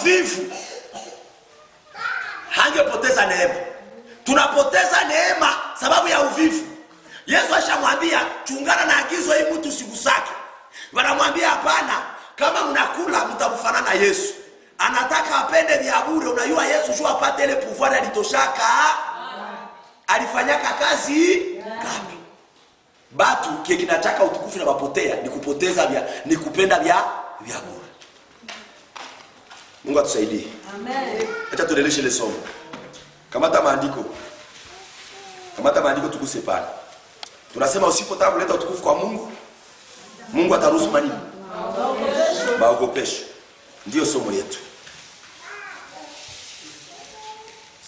uvivu, hangepoteza neema. Tunapoteza neema sababu ya uvivu. Yesu ashamwambia chungana na agizo hii mtu usigusake. Wanamwambia hapana, kama mnakula mtamfanana na Yesu. Anataka apende vya bure. Unajua Yesu jua apate ile pouvoir alitoshaka. Alifanyaka kazi ngapi? Batu kinataka utukufu na mapotea ni kupoteza ni kupenda vya bure. Mungu atusaidie. Amen. Acha tuendelee ile somo. Kamata maandiko tukuse pale. Tunasema usipotaka kuleta utukufu kwa Mungu, Mungu ataruhusu manini? Maogopesho. Ndio somo yetu.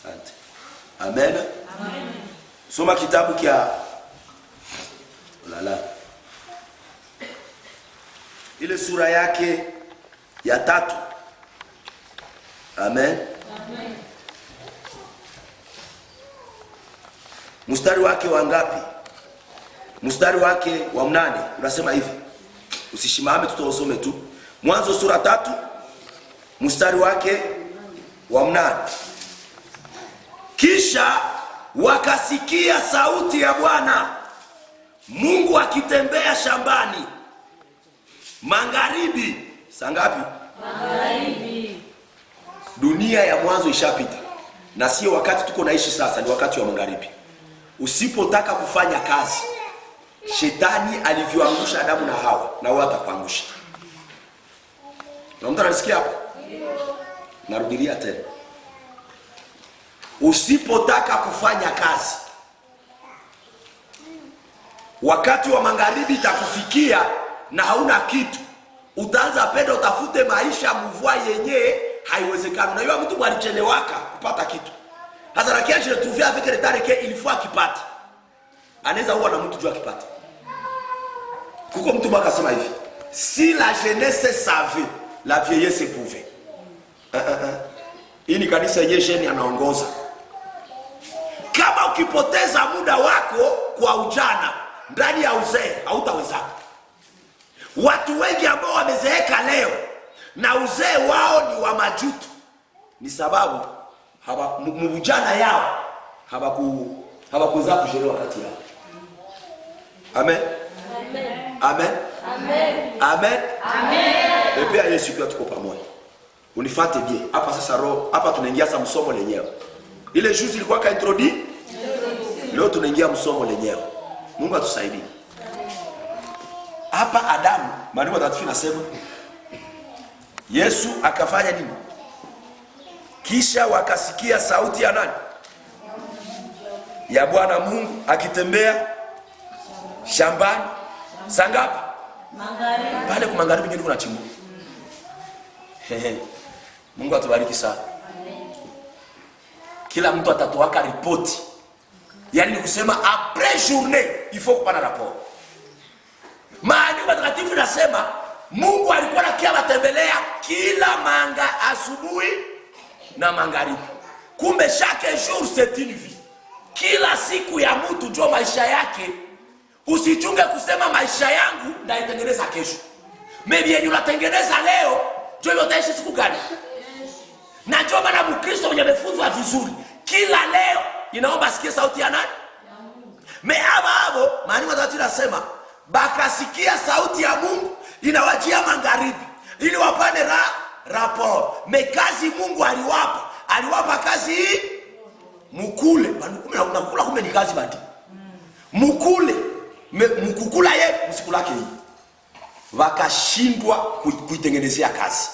Asante. Amen. Amen. Soma kitabu kia ile sura yake ya 3. Amen. Amen. Mstari wake wa ngapi? Mstari wake wa 8 unasema hivi. Usishimame, tutaosome tu. Mwanzo sura 3 mstari wake wa 8. Kisha wakasikia sauti ya Bwana Mungu akitembea shambani magharibi. Saa ngapi? Magharibi. Dunia ya mwanzo ishapita, na sio wakati tuko naishi sasa, ni wakati wa magharibi. Usipotaka kufanya kazi, shetani alivyoangusha Adamu na Hawa, na wewe atakuangusha. Na mtu anasikia hapo? Narudilia tena. Usipotaka kufanya kazi, wakati wa magharibi itakufikia na hauna kitu, utaanza penda utafute maisha mvua yenyewe haiwezekani. Unajua mtu mwalichelewaka kupata kitu. Hasa rakia je trouver avec retard que il faut akipate. Anaweza huwa na mtu jua akipate. Kuko mtu baka sema hivi, si la jeunesse savait, la vieillesse pouvait. Hii ni kanisa yenyewe anaongoza. Kama ukipoteza muda wako kwa ujana ndani ya uzee, hautaweza. Watu wengi ambao wamezeeka leo na uzee wao ni wa majuto, ni sababu mujana yao hawakuweza kushiriki wakati yao. Amen. Amen. Amen. Amen. Amen. Amen. Epea Yesu kwa tuko pamoja. Unifuate bien. Hapa sasa roho, hapa tunaingia sasa msomo lenyewe. Ile juzi ilikuwa ka introduce. Leo tunaingia msomo lenyewe. Mungu atusaidie. Hapa Adamu, maandiko takatifu nasema Yesu akafanya nini? Kisha wakasikia sauti ya nani? Ya Bwana Mungu akitembea shambani. Saa ngapi? Magharibi. Pale kwa magharibi ndio kuna chimbo. Mungu atubariki sana. Kila mtu atatoa ripoti. Yaani ni kusema après journée il faut kupana rapport. Maandiko matakatifu nasema Mungu alikuwa anakiwatembelea kila manga asubuhi na magharibi. Kumbe chaque jour c'est une vie. Kila siku ya mtu jua maisha yake. Usichunge kusema maisha yangu ndaitengeneza kesho. Maybe yenye unatengeneza leo jua utaishi siku gani? Na jua maana Mkristo mwenye amefunzwa vizuri kila leo inaomba sikia sauti ya nani? Hapo maandiko matakatifu nasema bakasikia sauti ya Mungu inawajia magharibi ili wapane rapport. Kazi Mungu aliwapa kazi hii mukule. Unakula kumbe ni kazi badi. Mukule. Mkukula ye msikulake hii. Wakashindwa kuitengenezea kazi.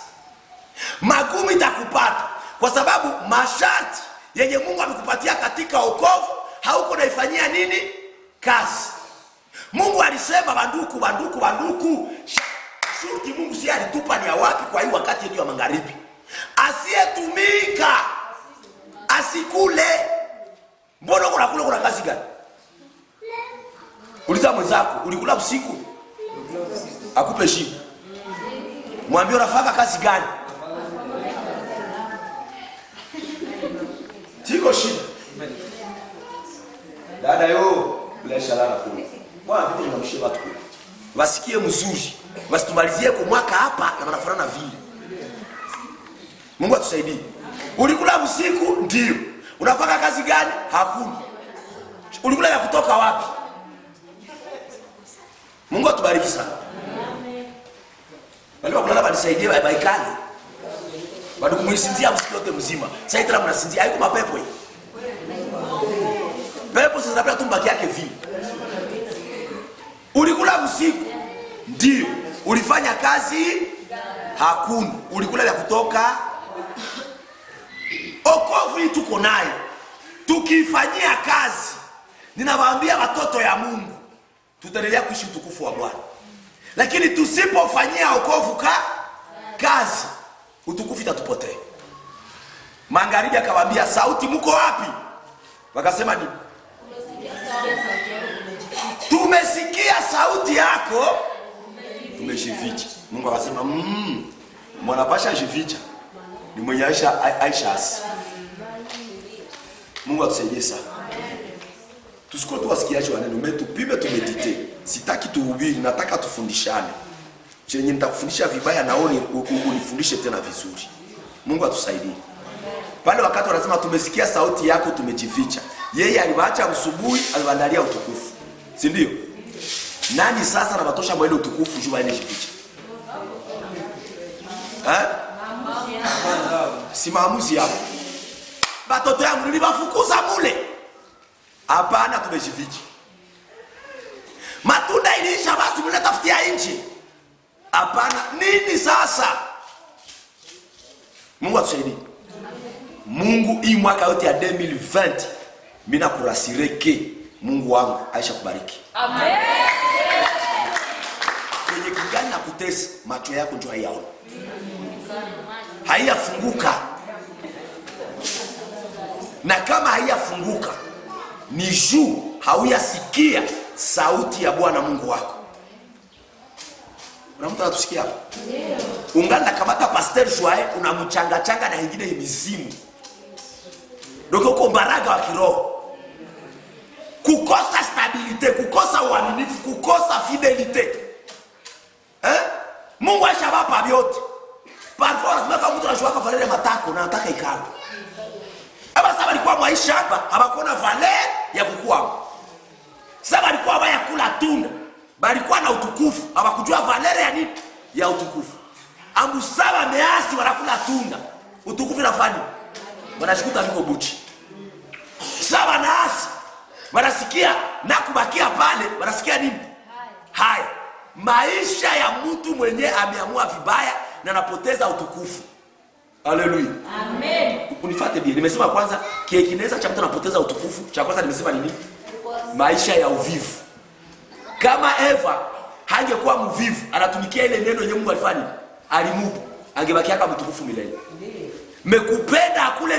Magumu itakupata kwa sababu masharti yenye Mungu amekupatia katika wokovu hauko naifanyia nini? Kazi. Mungu alisema banduku. Shurti Mungu si alitupa ni ya wapi kwa hii wakati yetu ya magharibi. Asiyetumika asikule. Mbona unakula kuna kazi gani? Uliza mwenzako, ulikula usiku? Akupe shiba. Mwambie unafanya kazi gani? Tiko shiba. Dada yo, bila shalala kule. Bwana vitu tunamshia watu kule. Wasikie mzuri. Wasitumalizie kwa mwaka hapa na wanafanana vile. Mungu atusaidie. Ulikula usiku? Ndio. Unafanya kazi gani? Hakuna. Ulikula ya kutoka wapi? Mungu atubariki sana. Wale wakulala banisaidie baikali. Bado kumuisinzia usiku wote mzima. Sasa tena mnasinzia haiko mapepo hii. Pepo sasa pia tumbaki yake vi. Ulikula usiku? Ndio. Ulifanya kazi? Hakuna. Ulikula ya kutoka? Okovu hii tuko nayo. Tukifanyia kazi, ninawaambia watoto ya Mungu, tutaendelea kuishi utukufu wa Bwana. Lakini tusipofanyia okovu kazi, utukufu itatupotea. Magharibi akawaambia, sauti mko wapi? Wakasema ni tumesikia sauti yako, tumejificha. Mungu akasema, mwana pasha jificha ni mwenye Aisha. Mungu atusaidie sana. Tusiko tu wasikiaji wa neno, tupime tumedite. Sitaki tuhubiri, nataka tufundishane. Chenye nitakufundisha vibaya naoni unifundishe tena vizuri. Mungu atusaidie. Pale wakati wanasema tumesikia sauti yako tumejificha, yeye aliwaacha usubuhi, aliwaandalia utukufu. Si ndio? Nani sasa anabatosha mwele utukufu juu aende jificha? Si maamuzi yao. Batoto yangu nilibafukuza mule. Hapana, tumejificha. Matunda iliisha, basi mule tafutia nchi. Hapana, nini sasa? Mungu atusaidie. Mungu hii mwaka yote ya 2020 mimi nakurasireke. Mungu wangu Aisha kubariki. Amen. Kwenye kigani na kutesa, macho yako njoo hayaona. Haiyafunguka. Na kama haiyafunguka, ni juu hauyasikia sauti ya Bwana Mungu wako. Kuna mtu anatusikia hapa? Ndio. Unganda kamata Pastor Joae unamchanga na ingine mizimu. Ndio uko mbaraga wa kiroho. Kukosa stabilite, kukosa uaminifu, kukosa fidelite. Mungu ashabapa vyote. Parfois kama mtu anashwaka valere matako na anataka ikalo. Aba saba alikuwa maisha hapa, habakuona valere ya kukua. Saba alikuwa baya kula tunda, bali alikuwa na utukufu, habakujua valere ya nini? Ya utukufu. Ambu saba measi wanakula tunda. Utukufu nafani. Wanashikuta niko buchi. Saba naasi. Wanasikia na kubakia pale, wanasikia nini? Haya. Maisha ya mtu mwenye ameamua vibaya na anapoteza utukufu. Haleluya. Amen. Unifuate bien. Nimesema kwanza kinaweza cha mtu anapoteza utukufu. Cha kwanza nimesema nini? Maisha ya uvivu. Kama Eva hangekuwa mvivu, anatumikia ile neno yenye Mungu alifanya, alimupa, angebaki kama mtukufu milele. Mekupenda kule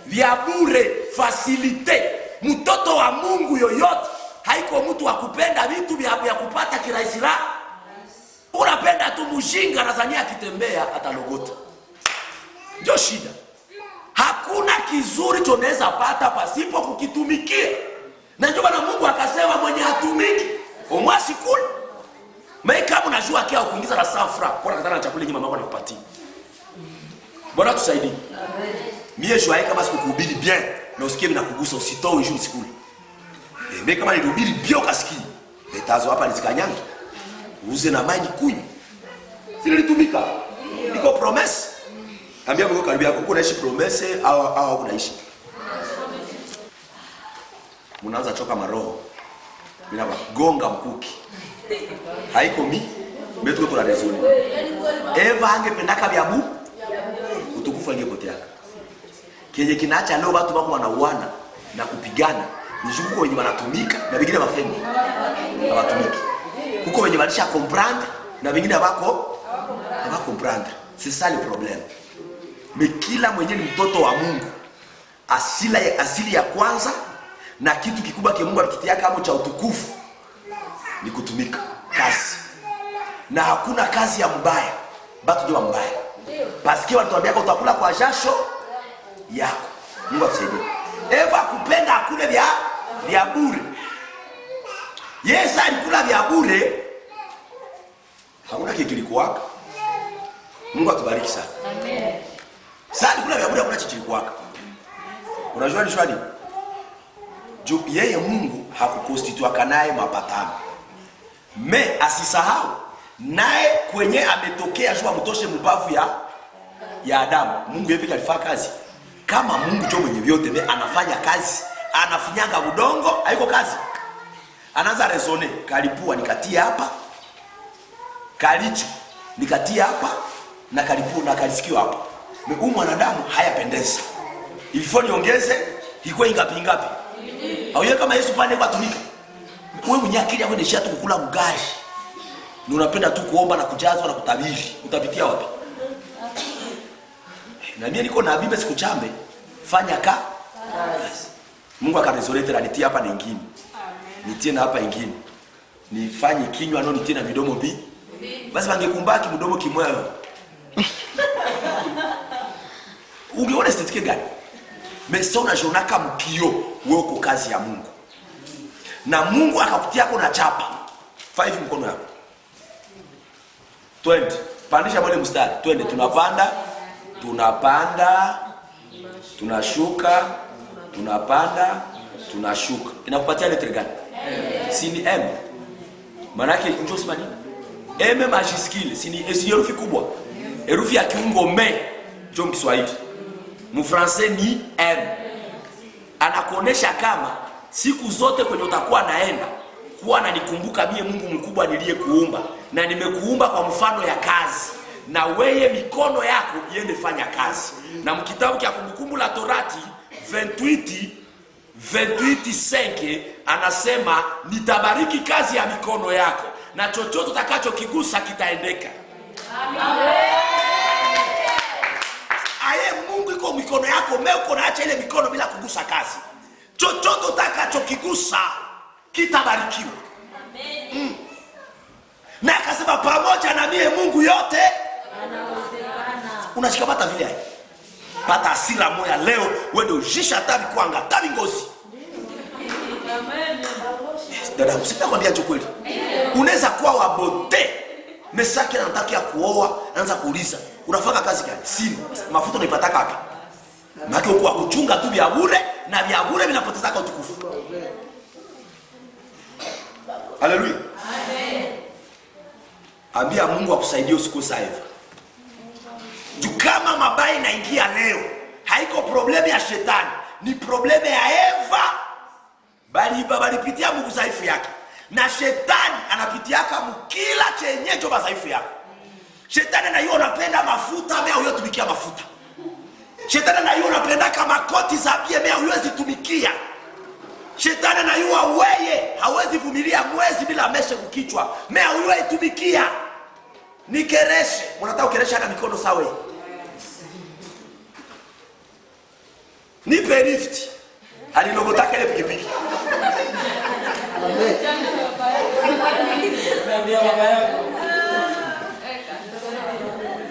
vya bure, facilite. Mtoto wa Mungu yoyote haiko mtu wa kupenda vitu vya kupata kirahisi la. Unapenda tu mjinga anazania akitembea atalogota. Ndio shida. Hakuna kizuri tunaweza pata pasipo kukitumikia. Na ndio maana Mungu akasema mwenye hatumiki omwasi kula. Mimi kama unajua kia kuingiza na safra, kwa katana na chakula nyingi mama anakupatia. Bwana tusaidie. Amen. Mie Joae kama sikukuhubiri bien na usikie vinakugusa usitoe juu sikule. Mimi kama nilihubiri bien ukasikia. Betazo hapa nizikanyanga. Uze na maji kunywa. Sisi nilitumika. Iko promise. Ambia Mungu karibia yako unaishi promise au unaishi. Mnaanza choka maroho. Bila gonga mkuki. Haiko mi. Metuko tuna rezoni. Eva angependaka vya bu. Utukufu angepotea. Kenye kinaacha leo watu wako wanauana na kupigana. Ni jukuko wenye wanatumika na wengine wafemi. Hawatumiki. Kuko wenye walisha comprendre na wengine hawako comprendre. C'est ça le problème. Mais kila mwenye ni mtoto wa Mungu, asili ya kwanza na kitu kikubwa kia Mungu alikitia kama cha utukufu ni kutumika kazi. Na hakuna kazi ya mbaya, bado ndio mbaya. Paske walituambia kwa utakula kwa jasho yako. Mungu atusaidie. Eva kupenda akule vya bure. Yesu alikula vya bure. Hakuna kitu kilikuwaka. Mungu atubariki sana. Amen. Sasa kuna vya bure kuna chichili kwaka. Unajua ni shwari? Juu yeye Mungu hakukonstitua naye mapatano. Asisahau naye kwenye ametokea jua mtoshe mbavu ya Adamu. Mungu yeye alifanya kazi. Kama Mungu ndio mwenye vyote, anafanya kazi. Anafinyanga udongo, haiko kazi. Anaanza resone, kalipua nikatia hapa. Kalicho nikatia hapa na kalipua na kalisikio hapa. Huyu mwanadamu hayapendezi. Ilifo niongeze iko ingapi ngapi? Au yeye kama Yesu pande kwa tumika. Wewe mwenye akili yako nishia tu kukula mgari. Ni unapenda tu kuomba na kujazwa na kutabiri. Utapitia wapi? Na mimi niko na Biblia sikuchambe. Fanya kazi. Mungu akaresolete na nitie hapa na nyingine. Nitie na hapa nyingine. Nifanye kinywa no nitie na midomo bi. Basi wangekumbaki mdomo kimoyo. Ungeona statike gani? Mesona jonaka mkio wewe uko kazi ya Mungu. Na Mungu akakutia yako na chapa. 5 mkono yako. 20. Pandisha mwele mstari. 20 tunapanda, tunashuka, tunapanda, tunashuka. Inakupatia letter gani? Si ni M. Maana yake unajua sema nini? M majiskile, si herufi kubwa. Herufi ya kiungo me. Ndio Kiswahili. Mfrancais ni M. Anakuonesha kama siku zote kwenye utakuwa naenda kuwa ananikumbuka mie Mungu mkubwa niliyekuumba na nimekuumba kwa mfano ya kazi na weye mikono yako iende fanya kazi. Na mkitabu cha Kumbukumbu la Torati 28:5 anasema nitabariki kazi ya mikono yako na chochote utakachokigusa kitaendeka. Amen. Aye Mungu iko mikono yako, uko naacha ile mikono bila kugusa kazi. Chochote utakachokigusa kitabarikiwa. Amen. Na akasema pamoja na mie Mungu yote yanawezekana. Unashikamata vile hai. Pata hasira moya leo wewe ujisha tabi kwanga tabi ngozi. Amen. Dada usipenda kwambia kweli. Unaweza kuwa wabote. Mesaki anataka kuoa, anaanza kuuliza, unafanya kazi gani? Simu. Mafuta unaipata wapi? Maana uko kuchunga tu vya bure na vya bure vinapoteza kwa utukufu. Haleluya. Amen. Ambia Mungu akusaidie usikose Eva. Kama mabaya inaingia leo, haiko probleme ya shetani, ni probleme ya Eva. Bali balipitia Mungu dhaifu yake. Na shetani anapitiaka mkila chenye joba dhaifu yake. Shetani na yeye anapenda mafuta, mea huyo tumikia mafuta. Shetani na yeye anapenda kama koti za bie, mea huyo zitumikia. Shetani na yeye weye hawezi vumilia mwezi bila meshe kukichwa, mea huyo itumikia. Nikereshe, unataka ukeresha hata mikono sawa. Nipe lift. Alilogotaka ile pikipiki.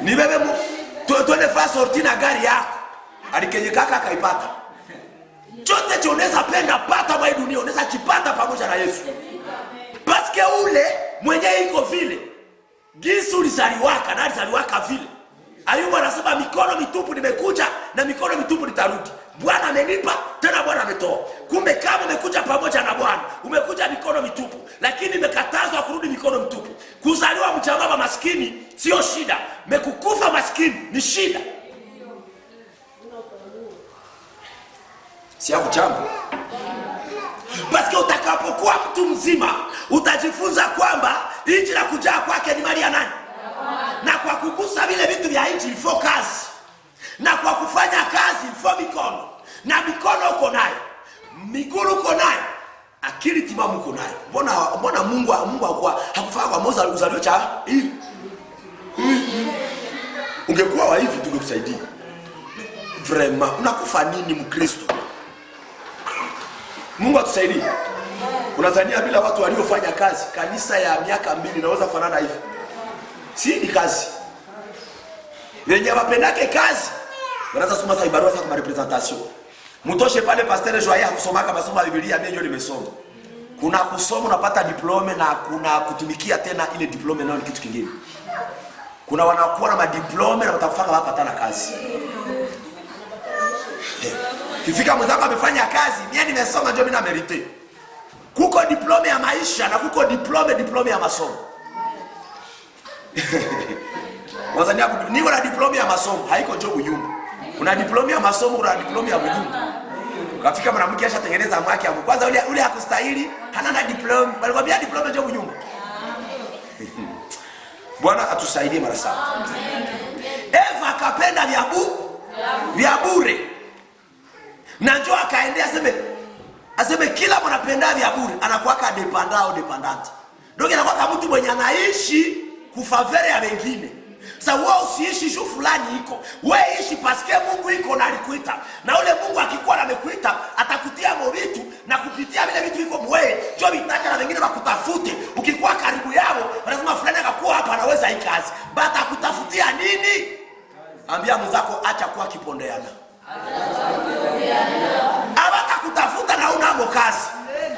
Ni bebe mu tuende fa sorti na gari yako. Alikenye kaka akaipata. Chote choneza penda pata mwa dunia, unaweza kipata pamoja na Yesu. Paske ule mwenye iko vile. Gisu lisaliwaka na lisaliwaka vile. Ayubu anasema mikono mitupu nimekuja na mikono mitupu nitarudi. Bwana amenipa, tena Bwana ametoa. Kumbe kama umekuja pamoja na Bwana, umekuja mikono mitupu, lakini umekatazwa kurudi mikono mitupu. Kuzaliwa mjamama maskini sio shida, mekukufa maskini ni shida. Si hakuchambo. Basi utakapokuwa mtu mzima, utajifunza kwamba inji la kujaa kwake ni mali ya nani? Na kwa kugusa vile vitu vya inji ilifo kazi. Na kwa kufanya kazi ilifo mikono. Na mikono uko nayo, miguu uko nayo, akili timamu uko nayo. Mbona Mungu hakufanya kwa Moses uzalio cha hii? Ungekuwa wa hivi tungekusaidia. Vraiment, unakufa nini Mkristo? Mungu atusaidie. Unadhania bila watu waliofanya kazi, kanisa ya miaka 2 inaweza fanana hivi? Si ni kazi. Wenye wapendake kazi, wanaanza soma sasa barua kama representation. Mtoshe pale Pastor Joya kusomaka masomo ya Biblia mimi ndio nimesoma. Kuna kusoma unapata diploma na kuna kutumikia tena ile diploma nao ni kitu kingine. Kuna wanakuwa na madiploma na watakufaka hapa tana kazi. Kifika mwenzako amefanya kazi, mimi nimesoma ndio mimi na merite. Kuko diploma ya maisha na kuko diploma ya masomo. Wazania niko na diploma ya masomo, haiko job nyumba. Kuna diploma ya masomo, kuna diploma ya nyumba. Kafika mwanamke ashatengeneza mwake hapo. Kwanza ule hakustahili, hana na diploma. Balikwambia diploma job nyumba. Bwana atusaidie mara sana. Eva akapenda vya bure. Na njoo akaendea aseme kila mwanapenda vya bure anakuwa dependant. Ndio anakuwa mtu mwenye anaishi kufavere ya wengine. Sasa wewe usiishi juu fulani iko. Wewe ishi paske Mungu iko na alikuita. Na ule Mungu akikuwa amekuita atakutia movitu na kupitia vile vitu iko mwewe. Njoo vitaka na wengine wakutafute. Ukikuwa karibu yao, lazima fulani akakuwa hapa anaweza hii kazi. Bata kutafutia nini? Ambia mzako acha kuwa kipondeana. Abata kutafuta na unamo kazi.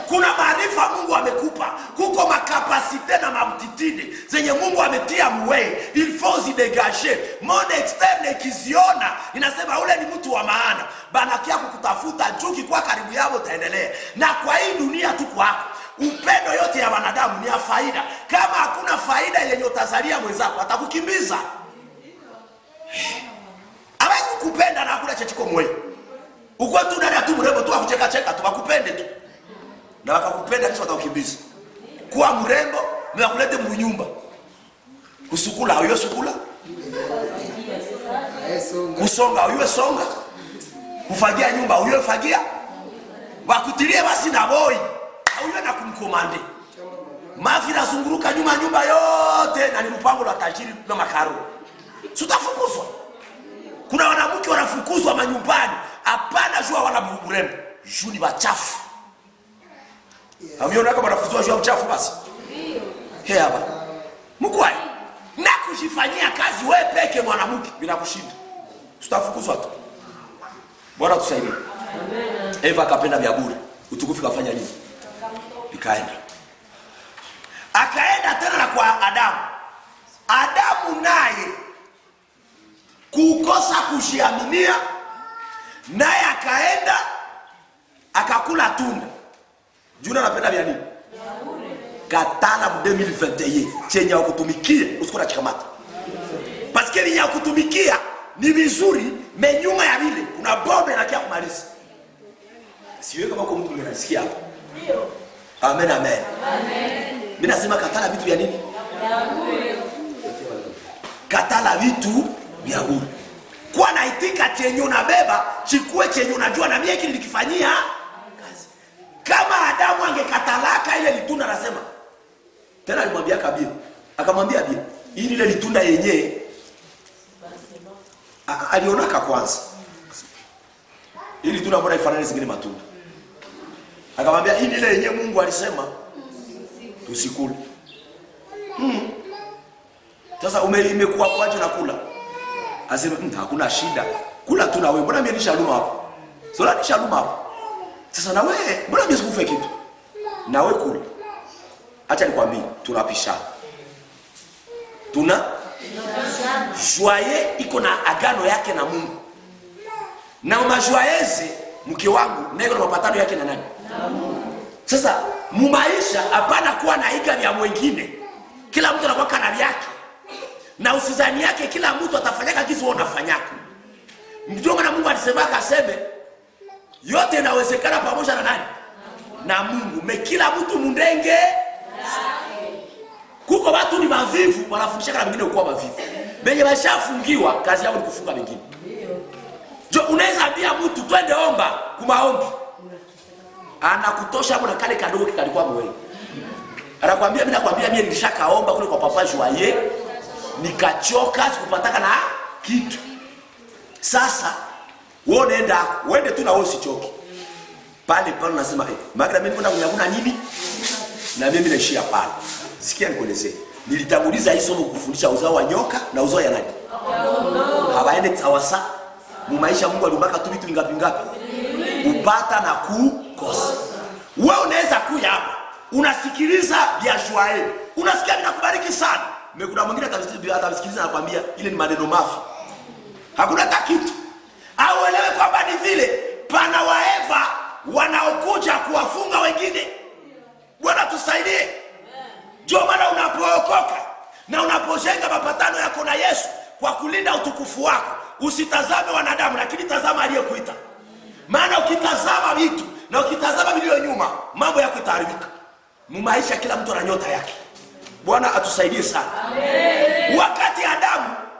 Kuna maarifa Mungu amekupa. Kuko makapasite na mamtitini zenye Mungu ametia mwe. Il faut y dégager. Monde externe kiziona inasema ule ni mtu wa maana. Banakia kukutafuta juki kwa karibu yao utaendelea. Na kwa hii dunia tu kwako. Upendo yote ya wanadamu ni ya faida. Kama hakuna faida yenye utazalia mwenzako atakukimbiza. Hawezi kukupenda na hakuna chachiko mwe. Uko tu ndani ya tu mrembo tu akucheka cheka tu wakupende tu. Na wakakupenda kisha watakukimbiza. Kuwa mrembo na kulete mnyumba. Kusukula au sukula? Kusonga au songa? Kufagia nyumba au fagia? Wakutilie basi na boy. Au na kumkomande. Mafi nazunguruka nyumba yote na ni mpango wa tajiri na makaro. Sutafukuzwa. Kuna wanawake wanafukuzwa manyumbani. Hapana jua wana burembo. Juu ni bachafu. Amiona kama wanafukuzwa juu mchafu basi. Ndio. Hapa. Mkwai. Na kujifanyia kazi wewe peke mwanamke bila kushinda. Tutafukuzwa tu. Bwana tusaidie. Amen. Eva akapenda vya bure. Utukufu kafanya nini? Ikaenda. Akaenda tena na kwa Adamu. Adamu naye kukosa kujiaminia naye akaenda akakula tunda. Juna anapenda vya nini? Katala 2021 chenye kutumikia usikora chikamata. Paske ni ya kutumikia ni vizuri menyuma ya vile kuna bombe na kia kumaliza. Siwe kama kwa mtu mnasikia hapo. Ndio. Amen amen. Amen. Mimi nasema katala vitu vya nini? Vya bure. Katala vitu vya bure. Kwa naitika chenye unabeba, chikue chenye unajua na mimi kile nikifanyia kazi. Kama Adamu angekatalaka ile litunda anasema. Tena alimwambia Kabila. Akamwambia Bia, hii ile litunda yenyewe alionaka kwanza. Ili tunda mbona ifanane zingine matunda. Akamwambia hii ile yenyewe Mungu alisema tusikule. Sasa imekuwa kwaje na kula? Asema hakuna shida. Kula tu na wewe. Mbona mimi nishaluma hapo? Sola nishaluma hapo. Sasa na wewe, mbona mimi sikufe kitu? Na wewe kula. Acha nikwambie, tunapishana. Joye iko na agano yake na Mungu. Na majoyeze mke wangu na iko na mapatano yake na nani? Na Mungu. Sasa mumaisha hapana kuwa na iga vya mwingine. Kila mtu anakuwa kana vyake. Na usizani yake kila mtu atafanyaka kitu wewe unafanyaka. Ndio maana Mungu alisema akaseme yote inawezekana pamoja na nani? Na Mungu. Kila mtu mundenge. Kuko watu ni mavivu wanafundisha na wengine kuwa mavivu. Benye bashafungiwa kazi yao ni kufunga wengine. Jo unaweza ambia mtu twende omba kumaombi. Anakutosha hapo na kale kadogo kalikuwa mwewe. Anakuambia mimi nakwambia mimi nilishakaomba kule kwa papa Joye. Nikachoka sikupataka na kitu. Sasa wewe uende tu na wewe usichoke. Pale nasema maana mimi kwenda kunyaguna nini? Na mimi naishia pale. Sikia nikuelezee. Nilitanguliza hii somo kufundisha uzao wa nyoka na uzao ya nani? Hawaende tawasa. Mumaisha Mungu alimbaka tu vitu vingapi? Kupata na kukosa. Wewe unaweza kuja hapa. Unasikiliza vya Joye. Unasikia vinakubariki sana. Kuna mwingine atasikiliza na kwambia ile ni maneno mafi. Hakuna hata kitu. Au elewe kwamba ni vile pana waeva wanaokuja kuwafunga wengine. Bwana tusaidie. Ndio maana unapookoka na unapojenga mapatano yako na Yesu kwa kulinda utukufu wako, usitazame wanadamu, lakini tazama aliyekuita. Maana ukitazama vitu na ukitazama vilio nyuma, mambo yako yataharibika. Maisha kila mtu ana nyota yake. Bwana atusaidie sana. Amen. Wakati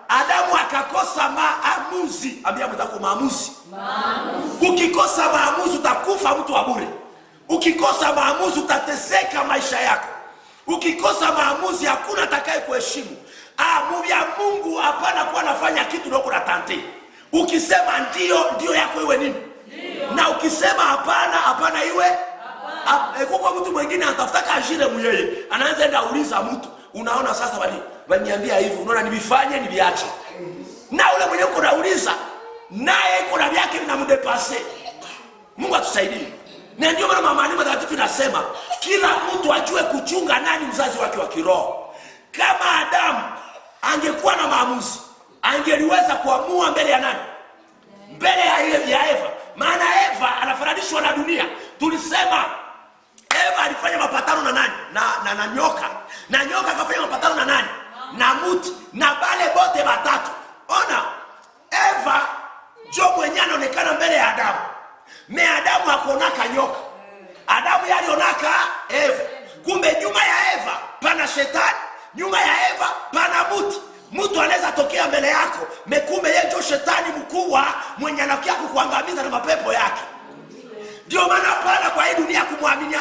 Adamu akakosa maamuzi, ambia mtako maamuzi. Ukikosa maamuzi utakufa mtu wa bure. Ukikosa maamuzi utateseka maisha yako. Ukikosa maamuzi hakuna atakaye kuheshimu. Mungu ya Mungu hapana kuwa nafanya kitu ndio kuna tante. Ukisema ndio yako iwe nini? Ndio. Na ukisema hapana iwe kwa mtu mwingine anatafuta ajire mwenyewe. Anaanza enda uliza mtu. Unaona sasa waniambia hivi, unaona nibifanye niviache. Na ule mwenyewe uko nauliza, naye iko na vyake vinamdepase. Mungu atusaidie. Na ndio maana maandiko matakatifu nasema kila mtu ajue kuchunga nani mzazi wake wa kiroho. Kama Adamu angekuwa na maamuzi, angeliweza kuamua mbele ya nani? Mbele ya Eva. Maana Eva anafananishwa na dunia. Tulisema Eva alifanya mapatano na nani? Na nyoka. Na nyoka akafanya mapatano na nani? Na mti. Na bale bote batatu. Ona, Eva jo mwenye anaonekana mbele ya Adamu. Adamu hakuonaka nyoka. Adamu yalionaka Eva. Kumbe nyuma ya Eva pana shetani, nyuma ya Eva pana mti. Mtu anaweza tokea mbele yako, kumbe yeye ndio shetani mkubwa mwenye anakia kukuangamiza na mapepo yake. Ndio maana pana kwa hii dunia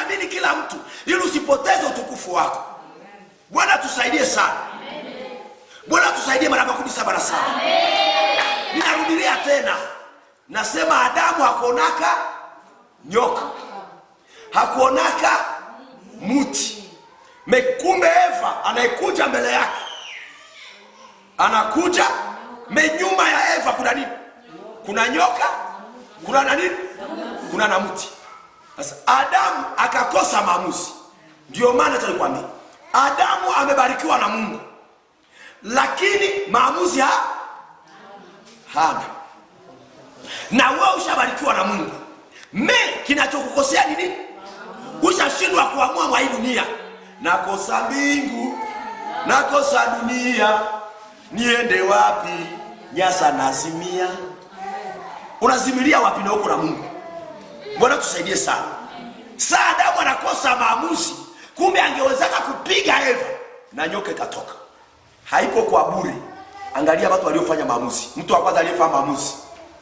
amini kila mtu ili usipoteze utukufu wako. Bwana tusaidie sana. Bwana tusaidie mara 17. Ninarudia tena. Nasema Adamu hakuonaka nyoka. Hakuonaka mti. Kumbe Eva anayekuja mbele yake. Anakuja nyuma ya Eva kuna nini? Kuna nyoka, kuna na nini? Kuna na mti. Sasa Adamu akakosa maamuzi. Ndio maana tulikwambia Adamu amebarikiwa na Mungu, lakini maamuzi hana. Na wewe ushabarikiwa na Mungu. Kinachokukosea ni nini? Ushashindwa kuamua mwa hii dunia. Nakosa mbingu, nakosa dunia, niende wapi? Nyasa nazimia. Unazimilia wapi na uko na Mungu? Bwana tusaidie sana. Sasa Adamu anakosa maamuzi. Kumbe angewezaka kupiga Eva na nyoka ikatoka. Haiko kwa bure. Angalia watu waliofanya maamuzi. Mtu wa kwanza aliyefanya maamuzi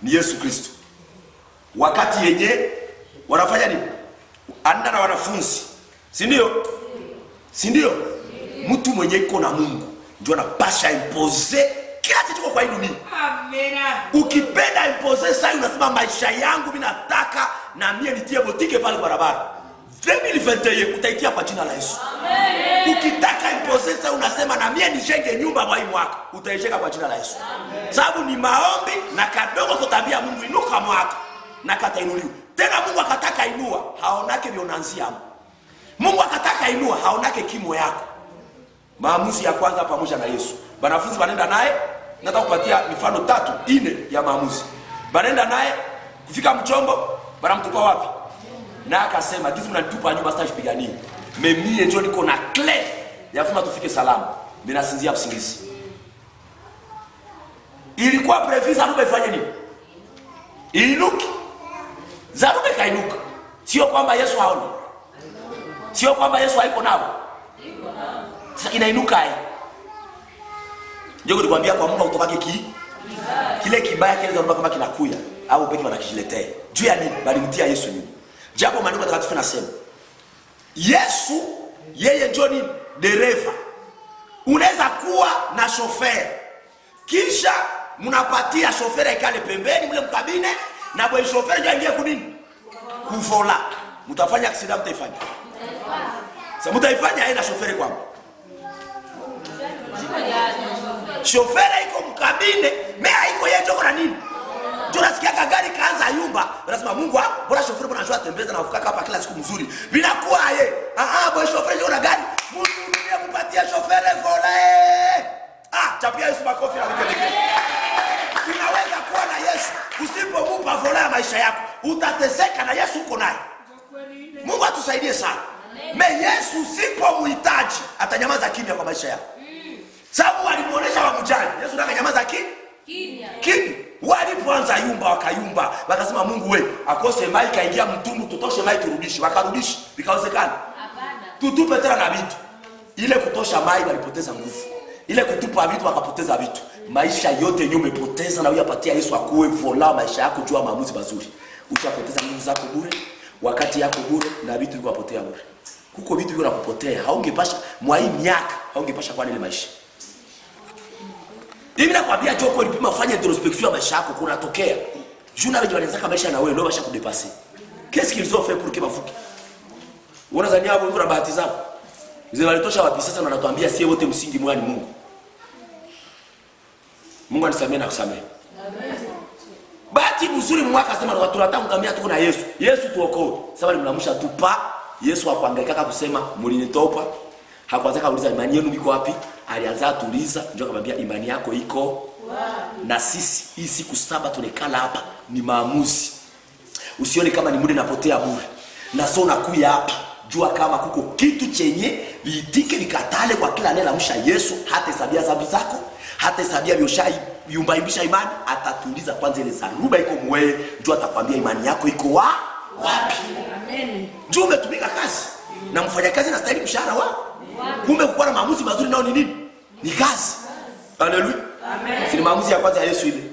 ni Yesu Kristo. Wakati yenye wanafanya nini? Anda na wanafunzi. Si ndio? Mtu mwenye iko na Mungu ndio anapasha impose kila kitu kwa hii dunia. Amen. Ukipenda impose sasa unasema maisha yangu mimi nataka na mimi nitie botike pale barabara. 2021 utaitia kwa jina la Yesu. Amen. Ukitaka impose sasa unasema na mimi nijenge nyumba kwa hii mwaka, utaijenga kwa jina la Yesu. Sababu ni maombi na kadogo kutambia Mungu inuka mwaka na katainuliwa. Tena Mungu akataka inua, haonake vionanzia hapo. Mungu akataka inua, haonake kimo yako. Maamuzi ya kwanza pamoja na Yesu. Wanafunzi wanaenda naye, nataka kupatia mifano 3-4 ya maamuzi. Wanaenda naye kufika mchombo, wanamtupa wapi? Na akasema, "Kizi mnanitupa nyumba stage pigani. Mimi ndio niko na clay ya kufanya tufike salama. Mimi nasinzia usingizi." Ilikuwa previsa Zaruba ifanye nini? Inuke. Zaruba kainuka. Sio kwamba Yesu haoni. Sio kwamba Yesu haiko nao. Sasa inainuka hii. Ndio nilikwambia kwa Mungu utokake kile kibaya kile Zaruba kama kinakuya au peke wanakijiletea. Juu ya nini? Bali mtia Yesu nini? Japo maandiko matakatifu nasema Yesu yeye ndio ni dereva. Unaweza kuwa na chauffeur. Kisha mnapatia chauffeur ikale pembeni mle mkabine na boy chauffeur ndio aingie kunini? Kuvola. Mtafanya accident mtaifanya. Sasa mtaifanya aina chauffeur kwamba. Chauffeur iko mkabine, mimi haiko yeye ndio na nini? Tunasikia gari kaanza yumba, unasema Mungu bora chauffeur bora anajua tembeza na kufika hapa kila siku mzuri. Bila kuwa yeye, boy chauffeur ndio na gari. Mungu ndiye kupatia chauffeur vola. chapia Yesu makofi na vigelegele. Unaweza kuwa na Yesu, usipompa vola ya maisha yako, utateseka na Yesu uko naye. Mungu atusaidie sana. Yesu usipomhitaji, atanyamaza kimya kwa maisha yako. Sababu walimuonesha wamjali. Yesu akanyamaza kimya. Walipoanza yumba wakayumba, wakasema Mungu we, akose mai kaingia mtumbu, tutoshe mai turudishe. Wakarudisha, vikawezekana. Hapana. Tutupe tena na vitu. Ile kutosha mai walipoteza nguvu. Ile kutupa vitu wakapoteza vitu. Maisha yote yenyewe umepoteza na uyapatia Yesu akuwe vola maisha yako jua maamuzi mazuri. Utapoteza nguvu zako bure, wakati yako bure na vitu viko potea bure. Huko vitu viko kupotea, haungepasha mwa hii miaka, haungepasha kwa ile maisha. Mimi nakwambia joko ulipima fanya introspection ya maisha yako kunatokea. Juna wewe wanaanza maisha na wewe ndio basha kudepasser. Qu'est-ce qu'ils ont fait pour que bafuke? Unadhania hapo kuna bahati zao? Zile walitosha wapi sasa na wanatuambia sie wote msingi mwani Mungu. Mungu anisamee na kusamee. Amen. Bahati mzuri mwaka sema watu tunataka kuambia tuko na Yesu. Yesu tuokoe. Sasa mnamsha tupa. Yesu hakuangaika kusema mlinitopa. Hakuanza kuuliza imani yenu iko wapi? Alianza tuliza, ndio akamwambia imani yako iko na sisi. Hii siku 7 tunekala hapa ni maamuzi. Usione kama ni muda napotea bure. Na sio nakuya hapa. Jua kama kuko kitu chenye liitike likatale kwa kila neno la msha Yesu, hata hesabia dhambi zako, hata hesabia bioshai yumbaibisha imani, atatuliza kwanza ile saruba iko mwe, ndio atakwambia imani yako iko wapi. Amen. Ndio umetumika kazi. Na mfanyakazi na stahili mshahara wao. Kumbe kuwa na maamuzi mazuri nao ni nini? Ni kazi. Haleluya. Amen. Si maamuzi ya kwanza ya Yesu ile.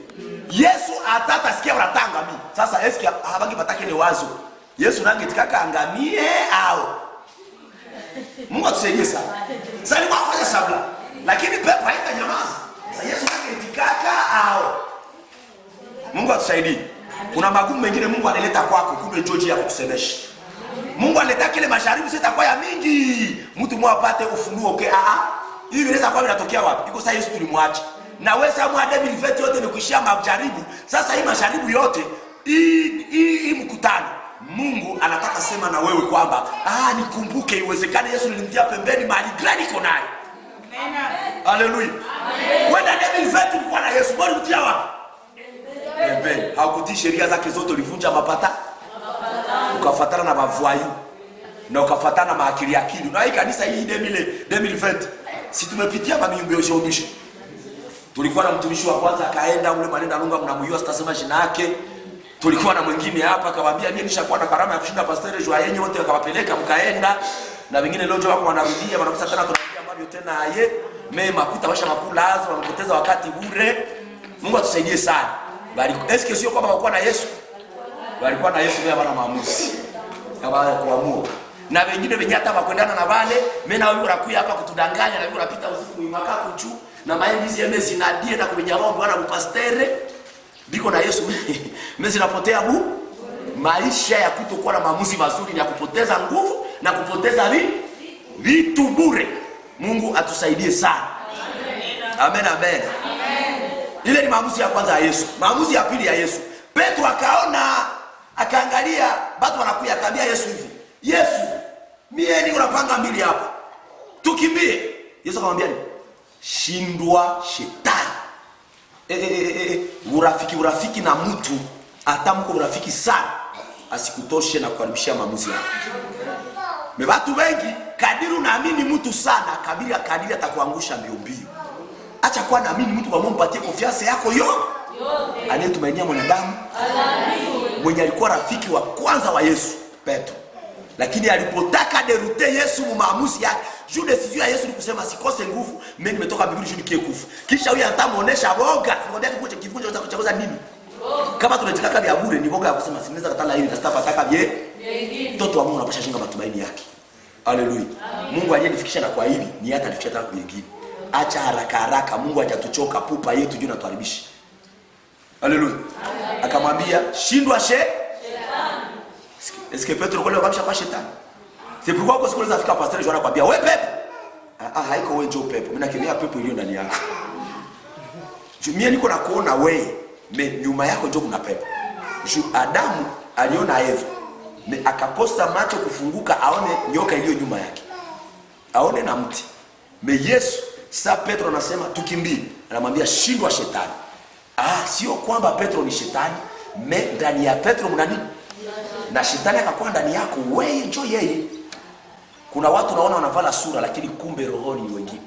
Yesu atasikia wanatanga mimi. Sasa eski habaki patake ile wazo. Yesu nangetikaka angamie au. Mungu atusaidie sana. Sasa ni kufanya sabla. Lakini pepo haitanyamaza. Sasa Yesu nangetikaka au. Mungu atusaidie. Kuna magumu mengine Mungu analeta kwako kumbe George ya kukusemesha. Mungu aleta kile masharibu sita kwa ya mingi. Mtu mmoja apate ufunuo okay. Hivi inaweza kwa inatokea wapi? Iko sasa Yesu tulimwacha. Na wewe sasa mwa 2020 yote ni kuishia majaribu. Sasa hii masharibu yote hii mkutano Mungu anataka sema na wewe kwamba nikumbuke iwezekane Yesu nilimtia pembeni mahali gani iko naye. Amen. Haleluya. Amen. Wewe 2020 ulikuwa na Yesu, bado utia wapi? Pembeni. Haukutii sheria zake zote, ulivunja mapata. Ukafuatana na mavwayu na ukafuatana na maakili. Na hii kanisa hii 2020 si tumepitia mamiumbe yote. Tulikuwa na mtumishi wa kwanza akaenda ule manenda lunga mnamjua sitasema jina yake. Tulikuwa na mwingine hapa akamwambia mimi nishakuwa na karama ya kushinda pastor Joa yenyewe wote wakawapeleka mkaenda na wengine leo wako wanarudia wanakusa tena tunarudia Mario tena aye mema kutabasha makulazo wanapoteza wakati bure. Mungu atusaidie sana. Bali eske sio kwamba walikuwa na Yesu? Walikuwa na Yesu bila maamuzi. Kama kuamua. Na wengine wenye hata wakwendana na wale, mimi na wewe unakuja hapa kutudanganya na wewe unapita usiku mwaka kuchu na maembizi ya mezi na die na kwenye roho bwana mpastere. Biko na Yesu mezi napotea maisha ya kutokuwa na maamuzi mazuri ni ya kupoteza nguvu na kupoteza vitu bure. Mungu atusaidie sana. Amen. Amen. Ile ni maamuzi ya kwanza ya Yesu. Maamuzi ya pili ya Yesu. Petro akaangalia watu wanakuja akaambia Yesu hivi. Yesu, mimi ni unapanga mbili hapa. Tukimbie. Yesu akamwambia ni shindwa shetani. Urafiki na mtu atamko urafiki sana asikutoshe na kukaribishia maamuzi yako. Watu wengi kadiri unaamini mtu sana kadiri atakuangusha mbio mbio. Acha kuwa naamini mtu kwa Mungu patie confiance yako yote. Anayetumainia mwanadamu mwenye alikuwa rafiki wa kwanza wa Yesu Petro. Lakini alipotaka derute Yesu maamuzi yake, Jude decision ya Yesu ni kusema sikose nguvu, mimi nimetoka mbinguni Jude kie kufa. Kisha huyu atamuonesha boga, ngoja kikuche kivunja za kuchaguza nini? Kama tunataka vya bure ni boga ya kusema sinaweza katala hili na nataka vye. Mtoto wa Mungu anapasha shinga matumaini yake. Haleluya. Mungu aliyenifikisha na kwa hili ni hata alifikisha tena kwingine. Acha haraka Mungu hajatuchoka pupa yetu juu na tuharibisha. Haleluya. Akamwambia shindwa shetani. Est-ce que Petro kule wakabisha kwa shetani? C'est pourquoi kwa siku zafika pastor Joana kwambia wewe pepo. Haiko wewe njoo pepo. Mimi nakemea pepo iliyo ndani yako. Mimi niko na kuona wewe, nyuma yako njoo kuna pepo. Adamu aliona Eva. Akakosa macho kufunguka aone nyoka iliyo nyuma yake. Aone na mti. Yesu, sa Petro anasema tukimbie. anamwambia shindwa shetani. Sio kwamba Petro ni shetani, ndani ya Petro mna nini? Na shetani akakuwa ndani yako, wewe njoo yeye. Kuna watu naona wanavala sura lakini kumbe rohoni ni wengine.